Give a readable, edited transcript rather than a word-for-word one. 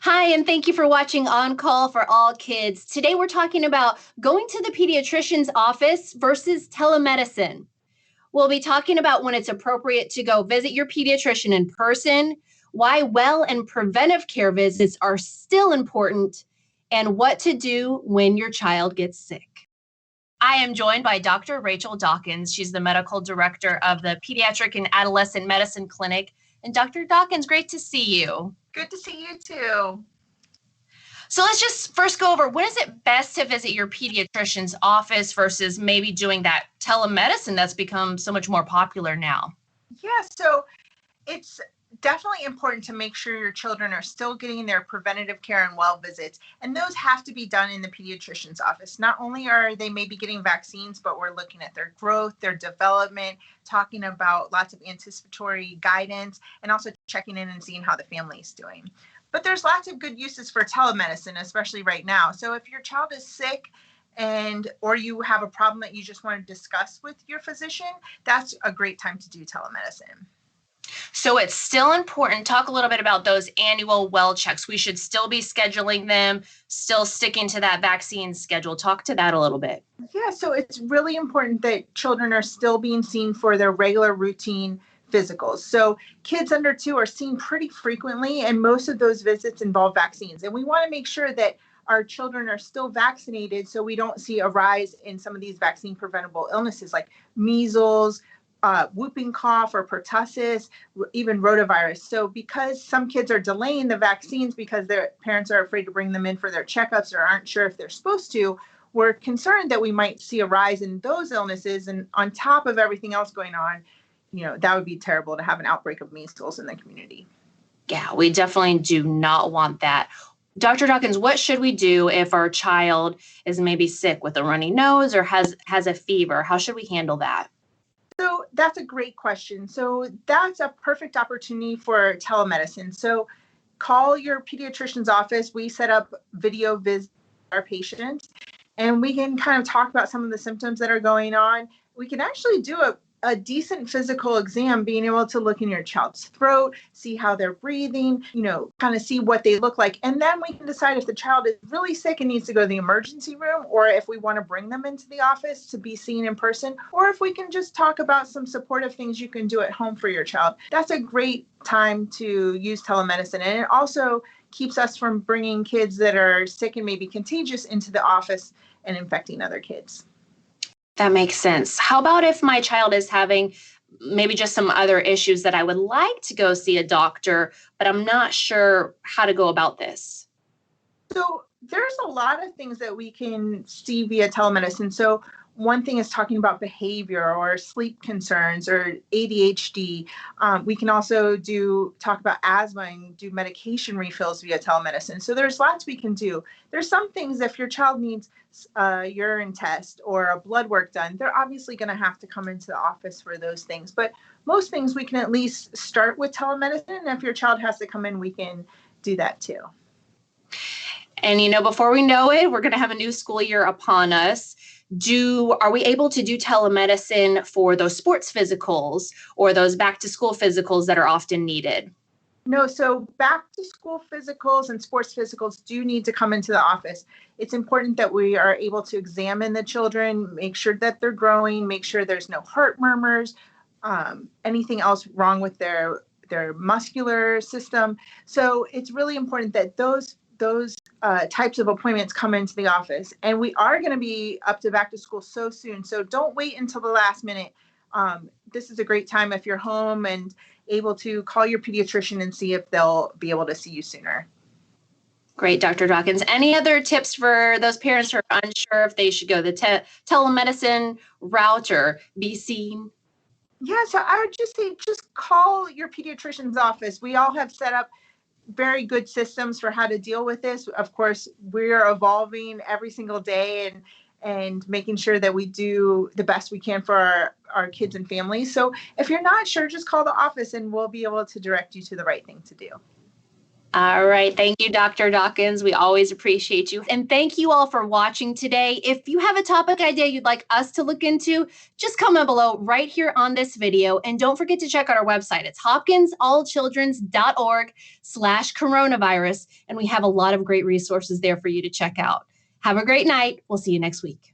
Hi, and thank you for watching On Call for All Kids. Today we're talking about going to the pediatrician's office versus telemedicine. We'll be talking about when it's appropriate to go visit your pediatrician in person, why well and preventive care visits are still important, and what to do when your child gets sick. I am joined by Dr. Rachel Dawkins. She's the medical director of the Pediatric and Adolescent Medicine Clinic. And Dr. Dawkins, great to see you. Good to see you too. So let's just first go over, when is it best to visit your pediatrician's office versus maybe doing that telemedicine that's become so much more popular now? Yeah, so it's definitely important to make sure your children are still getting their preventative care and well visits. And those have to be done in the pediatrician's office. Not only are they maybe getting vaccines, but we're looking at their growth, their development, talking about lots of anticipatory guidance, and also checking in and seeing how the family is doing. But there's lots of good uses for telemedicine, especially right now. So if your child is sick or you have a problem that you just want to discuss with your physician, that's a great time to do telemedicine. So it's still important. Talk a little bit about those annual well checks. We should still be scheduling them, still sticking to that vaccine schedule. Talk to that a little bit. Yeah, so it's really important that children are still being seen for their regular routine physicals. So kids under 2 are seen pretty frequently, and most of those visits involve vaccines. And we want to make sure that our children are still vaccinated so we don't see a rise in some of these vaccine preventable illnesses like measles, whooping cough or pertussis, even rotavirus. So because some kids are delaying the vaccines because their parents are afraid to bring them in for their checkups or aren't sure if they're supposed to, we're concerned that we might see a rise in those illnesses. And on top of everything else going on, that would be terrible to have an outbreak of measles in the community. Yeah, we definitely do not want that. Dr. Dawkins, what should we do if our child is maybe sick with a runny nose or has a fever? How should we handle that? So that's a great question. So that's a perfect opportunity for telemedicine. So call your pediatrician's office. We set up video visits with our patients, and we can kind of talk about some of the symptoms that are going on. We can actually do a decent physical exam, being able to look in your child's throat, see how they're breathing, kind of see what they look like. And then we can decide if the child is really sick and needs to go to the emergency room, or if we want to bring them into the office to be seen in person, or if we can just talk about some supportive things you can do at home for your child. That's a great time to use telemedicine. And it also keeps us from bringing kids that are sick and maybe contagious into the office and infecting other kids. That makes sense. How about if my child is having maybe just some other issues that I would like to go see a doctor, but I'm not sure how to go about this? So there's a lot of things that we can see via telemedicine. So one thing is talking about behavior or sleep concerns or ADHD. We can also talk about asthma and do medication refills via telemedicine. So there's lots we can do. There's some things, if your child needs a urine test or a blood work done, they're obviously going to have to come into the office for those things. But most things we can at least start with telemedicine. And if your child has to come in, we can do that too. And before we know it, we're going to have a new school year upon us. Are we able to do telemedicine for those sports physicals or those back to school physicals that are often needed? No, so back to school physicals and sports physicals do need to come into the office. It's important that we are able to examine the children, make sure that they're growing, make sure there's no heart murmurs, anything else wrong with their muscular system. So it's really important that those types of appointments come into the office. And we are going to be up to back to school so soon. So don't wait until the last minute. This is a great time if you're home and able to call your pediatrician and see if they'll be able to see you sooner. Great, Dr. Dawkins. Any other tips for those parents who are unsure if they should go the telemedicine route or be seen? Yeah, so I would just say, just call your pediatrician's office. We all have set up very good systems for how to deal with this. Of course, we're evolving every single day and making sure that we do the best we can for our kids and families. So if you're not sure, just call the office and we'll be able to direct you to the right thing to do. All right. Thank you, Dr. Dawkins. We always appreciate you. And thank you all for watching today. If you have a topic idea you'd like us to look into, just comment below right here on this video. And don't forget to check out our website. It's hopkinsallchildrens.org/coronavirus. And we have a lot of great resources there for you to check out. Have a great night. We'll see you next week.